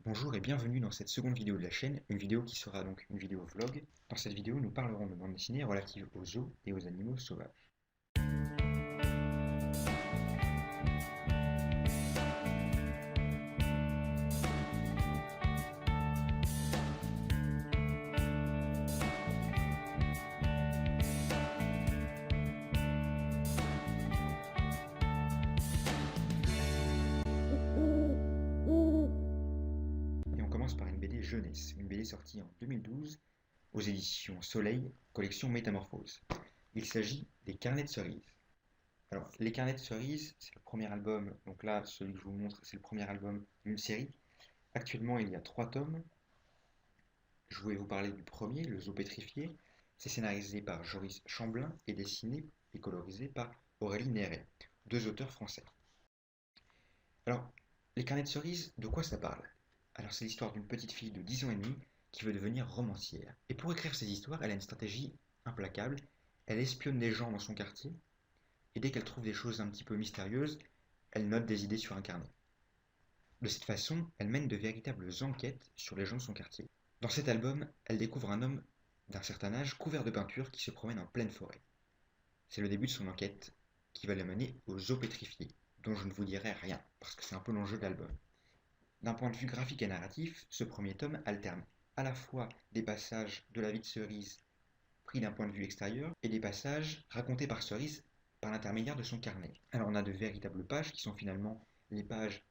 Bonjour et bienvenue dans cette seconde vidéo de la chaîne, une vidéo qui sera donc une vidéo vlog. Dans cette vidéo, nous parlerons de bande dessinée relative aux zoos et aux animaux sauvages. Et on commence par une BD jeunesse, une BD sortie en 2012 aux éditions Soleil, collection Métamorphose. Il s'agit des Carnets de cerises. Alors, les Carnets de cerises, c'est le premier album, donc là, celui que je vous montre, c'est le premier album d'une série. Actuellement, il y a 3 tomes. Je voulais vous parler du premier, Le Zoo pétrifié. C'est scénarisé par Joris Chamblin et dessiné et colorisé par Aurélie Néret, deux auteurs français. Alors, les carnets de cerises, de quoi ça parle? Alors, c'est l'histoire d'une petite fille de 10 ans et demi qui veut devenir romancière. Et pour écrire ses histoires, elle a une stratégie implacable. Elle espionne des gens dans son quartier, et dès qu'elle trouve des choses un petit peu mystérieuses, elle note des idées sur un carnet. De cette façon, elle mène de véritables enquêtes sur les gens de son quartier. Dans cet album, elle découvre un homme d'un certain âge couvert de peinture qui se promène en pleine forêt. C'est le début de son enquête qui va la mener au zoo pétrifié, dont je ne vous dirai rien, parce que c'est un peu l'enjeu de l'album. D'un point de vue graphique et narratif, ce premier tome alterne à la fois des passages de la vie de Cerise pris d'un point de vue extérieur et des passages racontés par Cerise par l'intermédiaire de son carnet. Alors on a de véritables pages qui sont finalement les pages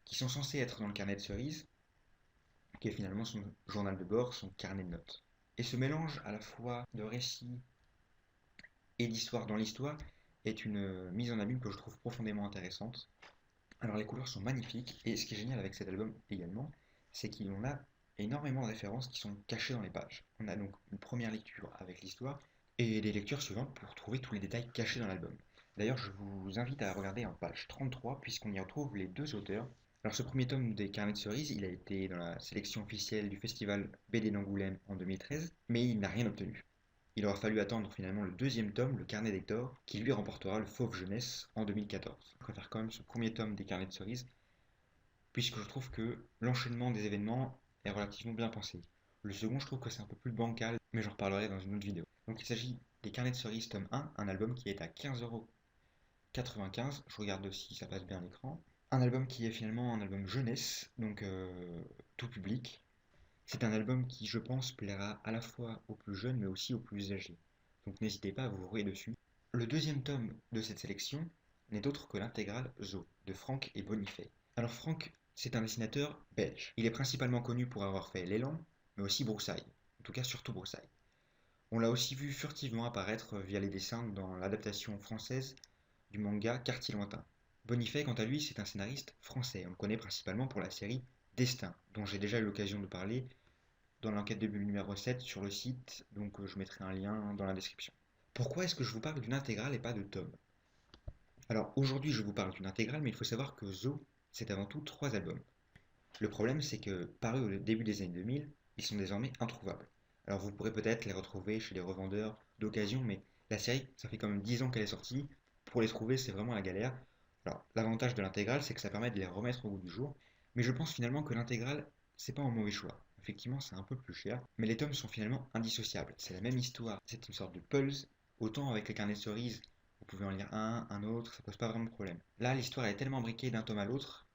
qui sont censées être dans le carnet de Cerise, qui est finalement son journal de bord, son carnet de notes. Et ce mélange à la fois de récits et d'histoire dans l'histoire est une mise en abîme que je trouve profondément intéressante. Alors les couleurs sont magnifiques et ce qui est génial avec cet album également, c'est qu'il en a énormément de références qui sont cachées dans les pages. On a donc une première lecture avec l'histoire et des lectures suivantes pour trouver tous les détails cachés dans l'album. D'ailleurs, je vous invite à regarder en page 33 puisqu'on y retrouve les deux auteurs. Alors ce premier tome des Carnets de cerises, il a été dans la sélection officielle du festival BD d'Angoulême en 2013, mais il n'a rien obtenu. Il aura fallu attendre finalement le deuxième tome, le Carnet d'Hector, qui lui remportera le Fauve Jeunesse en 2014. Je préfère quand même ce premier tome des Carnets de cerises, puisque je trouve que l'enchaînement des événements est relativement bien pensé. Le second, je trouve que c'est un peu plus bancal, mais j'en reparlerai dans une autre vidéo. Donc il s'agit des Carnets de cerises tome 1, un album qui est à 15,95 €. Je regarde si ça passe bien à l'écran. Un album qui est finalement un album jeunesse, donc tout public. C'est un album qui, je pense, plaira à la fois aux plus jeunes mais aussi aux plus âgés. Donc n'hésitez pas à vous rouer dessus. Le deuxième tome de cette sélection n'est autre que l'intégrale Zo de Franck et Bonifay. Alors Franck, c'est un dessinateur belge. Il est principalement connu pour avoir fait L'élan, mais aussi Broussailles. En tout cas, surtout Broussailles. On l'a aussi vu furtivement apparaître via les dessins dans l'adaptation française du manga Quartier Lointain. Bonifay, quant à lui, c'est un scénariste français. On le connaît principalement pour la série Destin, dont j'ai déjà eu l'occasion de parler dans l'enquête de bulle numéro 7 sur le site, donc je mettrai un lien dans la description. Pourquoi est-ce que je vous parle d'une intégrale et pas de tome? Alors aujourd'hui je vous parle d'une intégrale, mais il faut savoir que Zo, c'est avant tout 3 albums. Le problème c'est que, parus au début des années 2000, ils sont désormais introuvables. Alors vous pourrez peut-être les retrouver chez les revendeurs d'occasion, mais la série, ça fait quand même 10 ans qu'elle est sortie, pour les trouver c'est vraiment la galère. Alors l'avantage de l'intégrale c'est que ça permet de les remettre au goût du jour, mais je pense finalement que l'intégrale, c'est pas un mauvais choix. Effectivement, c'est un peu plus cher, mais les tomes sont finalement indissociables. C'est la même histoire, c'est une sorte de pulse. Autant avec les carnets de cerises, vous pouvez en lire un autre, ça pose pas vraiment de problème. Là, l'histoire est tellement briquée d'un tome à l'autre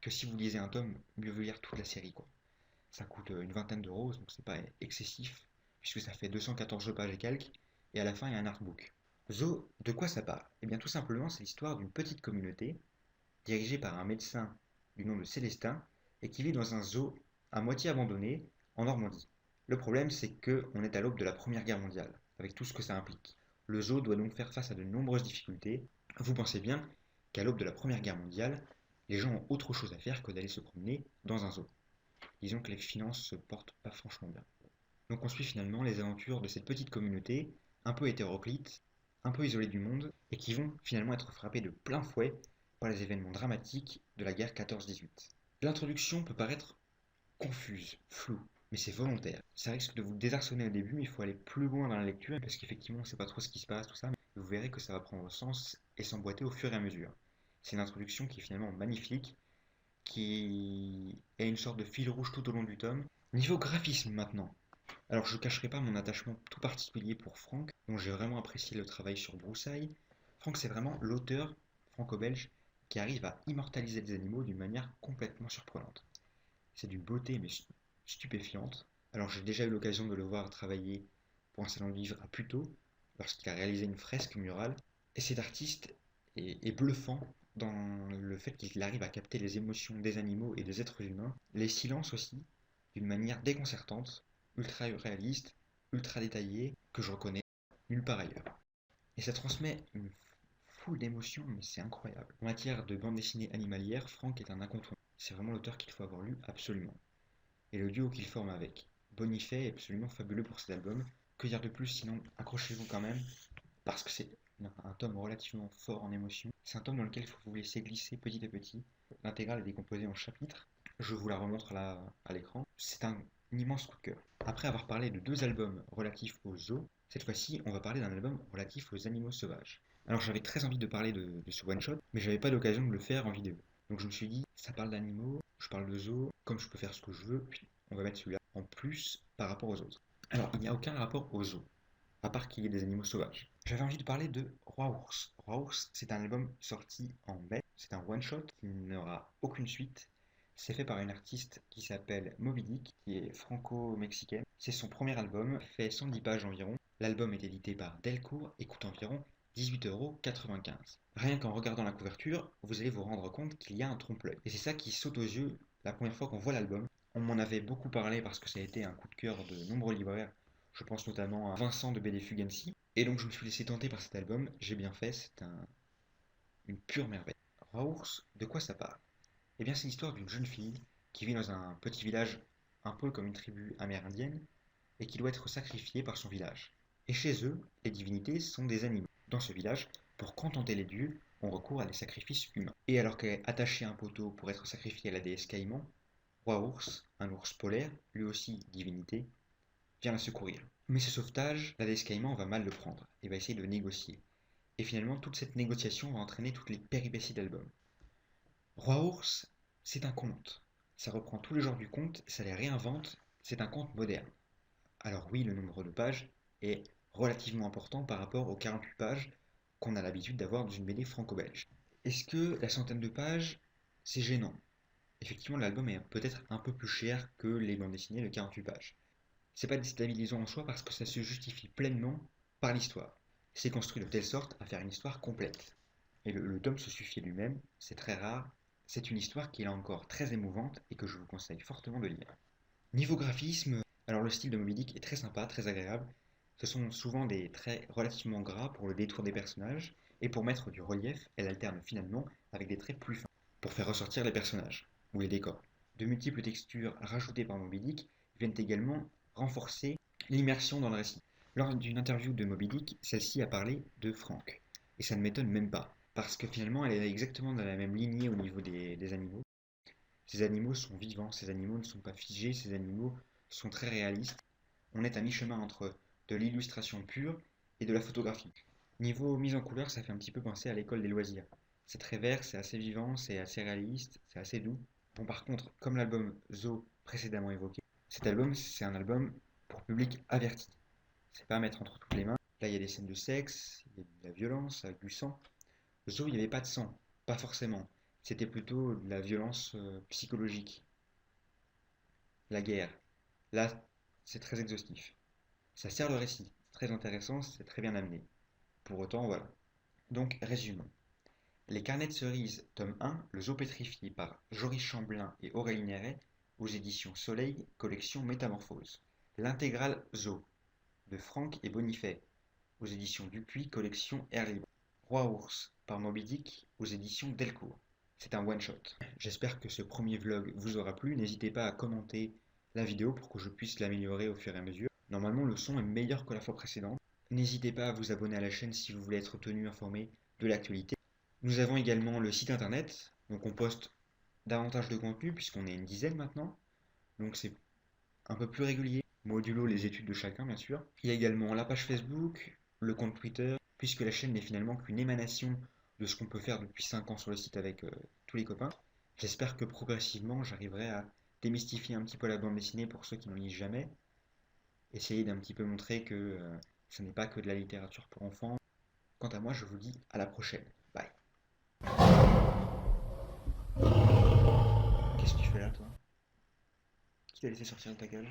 que si vous lisez un tome, mieux vaut lire toute la série, quoi. Ça coûte une vingtaine d'euros, donc c'est pas excessif, puisque ça fait 214 pages et quelques, et à la fin il y a un artbook. Zo, de quoi ça parle? Eh bien tout simplement c'est l'histoire d'une petite communauté, dirigée par un médecin du nom de Célestin, et qui vit dans un zoo à moitié abandonné en Normandie. Le problème c'est qu'on est à l'aube de la Première Guerre mondiale, avec tout ce que ça implique. Le zoo doit donc faire face à de nombreuses difficultés. Vous pensez bien qu'à l'aube de la Première Guerre mondiale, les gens ont autre chose à faire que d'aller se promener dans un zoo. Disons que les finances se portent pas franchement bien. Donc on suit finalement les aventures de cette petite communauté, un peu hétéroclite, un peu isolée du monde, et qui vont finalement être frappés de plein fouet par les événements dramatiques de la guerre 14-18. L'introduction peut paraître confuse, floue, mais c'est volontaire. Ça risque de vous désarçonner au début, mais il faut aller plus loin dans la lecture, parce qu'effectivement on ne sait pas trop ce qui se passe, tout ça, mais vous verrez que ça va prendre sens et s'emboîter au fur et à mesure. C'est une introduction qui est finalement magnifique, qui est une sorte de fil rouge tout au long du tome. Niveau graphisme maintenant. Alors je ne cacherai pas mon attachement tout particulier pour Franck, dont j'ai vraiment apprécié le travail sur Broussailles. Franck, c'est vraiment l'auteur franco-belge qui arrive à immortaliser des animaux d'une manière complètement surprenante. C'est d'une beauté mais stupéfiante. Alors j'ai déjà eu l'occasion de le voir travailler pour un salon de livre à Puteaux, lorsqu'il a réalisé une fresque murale. Et cet artiste est bluffant dans le fait qu'il arrive à capter les émotions des animaux et des êtres humains, les silences aussi, d'une manière déconcertante, ultra réaliste, ultra détaillée, que je reconnais nulle part ailleurs. Et ça transmet une foule d'émotions, mais c'est incroyable. En matière de bande dessinée animalière, Franck est un incontournable. C'est vraiment l'auteur qu'il faut avoir lu absolument. Et le duo qu'il forme avec Bonifay est absolument fabuleux pour cet album. Que dire de plus, sinon accrochez-vous quand même, parce que c'est un tome relativement fort en émotion. C'est un tome dans lequel il faut vous laisser glisser petit à petit. L'intégrale est décomposée en chapitres. Je vous la remontre là à l'écran. C'est un immense coup de cœur. Après avoir parlé de deux albums relatifs aux zoos, cette fois-ci on va parler d'un album relatif aux animaux sauvages. Alors j'avais très envie de parler de ce one-shot, mais j'avais pas d'occasion de le faire en vidéo. Donc je me suis dit, ça parle d'animaux, je parle de zoos, comme je peux faire ce que je veux, puis on va mettre celui-là en plus par rapport aux autres. Alors il n'y a aucun rapport aux zoos, à part qu'il y ait des animaux sauvages. J'avais envie de parler de Roi Ours. Roi Ours, c'est un album sorti en mai, c'est un one-shot qui n'aura aucune suite. C'est fait par une artiste qui s'appelle Moby Dick, qui est franco-mexicaine. C'est son premier album, fait 110 pages environ. L'album est édité par Delcourt et coûte environ 18,95 €. Rien qu'en regardant la couverture, vous allez vous rendre compte qu'il y a un trompe-l'œil. Et c'est ça qui saute aux yeux la première fois qu'on voit l'album. On m'en avait beaucoup parlé parce que ça a été un coup de cœur de nombreux libraires. Je pense notamment à Vincent de BD Fugazi. Et donc je me suis laissé tenter par cet album. J'ai bien fait, c'est une pure merveille. Raours, de quoi ça parle? Eh bien, c'est l'histoire d'une jeune fille qui vit dans un petit village un peu comme une tribu amérindienne et qui doit être sacrifiée par son village. Et chez eux, les divinités sont des animaux. Dans ce village, pour contenter les dieux, on recourt à des sacrifices humains. Et alors qu'elle est attachée à un poteau pour être sacrifiée à la déesse Caïman, Roi Ours, un ours polaire, lui aussi divinité, vient la secourir. Mais ce sauvetage, la déesse Caïman va mal le prendre et va essayer de négocier. Et finalement, toute cette négociation va entraîner toutes les péripéties d'album. Roi Ours, c'est un conte. Ça reprend tous les genres du conte, ça les réinvente, c'est un conte moderne. Alors oui, le nombre de pages est relativement important par rapport aux 48 pages qu'on a l'habitude d'avoir dans une BD franco-belge. Est-ce que la centaine de pages, c'est gênant? Effectivement, l'album est peut-être un peu plus cher que les bandes dessinées de 48 pages. C'est pas déstabilisant en soi parce que ça se justifie pleinement par l'histoire. C'est construit de telle sorte à faire une histoire complète. Et le tome se suffit lui-même, c'est très rare, c'est une histoire qui est encore très émouvante et que je vous conseille fortement de lire. Niveau graphisme, alors le style de Moby Dick est très sympa, très agréable. Ce sont souvent des traits relativement gras pour le détour des personnages, et pour mettre du relief, elle alterne finalement avec des traits plus fins, pour faire ressortir les personnages, ou les décors. De multiples textures rajoutées par Moby Dick viennent également renforcer l'immersion dans le récit. Lors d'une interview de Moby Dick, celle-ci a parlé de Franck. Et ça ne m'étonne même pas, parce que finalement elle est exactement dans la même lignée au niveau des animaux. Ces animaux sont vivants, ces animaux ne sont pas figés, ces animaux sont très réalistes. On est à mi-chemin entre de l'illustration pure et de la photographie. Niveau mise en couleur, ça fait un petit peu penser à l'école des loisirs. C'est très vert, c'est assez vivant, c'est assez réaliste, c'est assez doux. Bon, par contre, comme l'album Zo précédemment évoqué, cet album, c'est un album pour public averti. C'est pas à mettre entre toutes les mains. Là, il y a des scènes de sexe, il y a de la violence, avec du sang. Zo, il n'y avait pas de sang, pas forcément. C'était plutôt de la violence psychologique, la guerre. Là, c'est très exhaustif. Ça sert le récit, c'est très intéressant, c'est très bien amené. Pour autant, voilà. Donc, résumons. Les carnets de cerises, tome 1, Le zoo pétrifié par Joris Chamblin et Aurélie Néret, aux éditions Soleil, collection Métamorphose. L'intégrale Zoo, de Franck et Bonifay, aux éditions Dupuis, collection Air Libre. Roi Ours, par Moby Dick, aux éditions Delcourt. C'est un one-shot. J'espère que ce premier vlog vous aura plu. N'hésitez pas à commenter la vidéo pour que je puisse l'améliorer au fur et à mesure. Normalement, le son est meilleur que la fois précédente. N'hésitez pas à vous abonner à la chaîne si vous voulez être tenu informé de l'actualité. Nous avons également le site internet, donc on poste davantage de contenu puisqu'on est une dizaine maintenant. Donc c'est un peu plus régulier, modulo les études de chacun bien sûr. Il y a également la page Facebook, le compte Twitter, puisque la chaîne n'est finalement qu'une émanation de ce qu'on peut faire depuis 5 ans sur le site avec tous les copains. J'espère que progressivement, j'arriverai à démystifier un petit peu la bande dessinée pour ceux qui n'en lisent jamais, essayer d'un petit peu montrer que ce n'est pas que de la littérature pour enfants. Quant à moi, je vous dis à la prochaine. Bye. Qu'est-ce que tu fais là, toi? Qui t'a laissé sortir de ta gueule?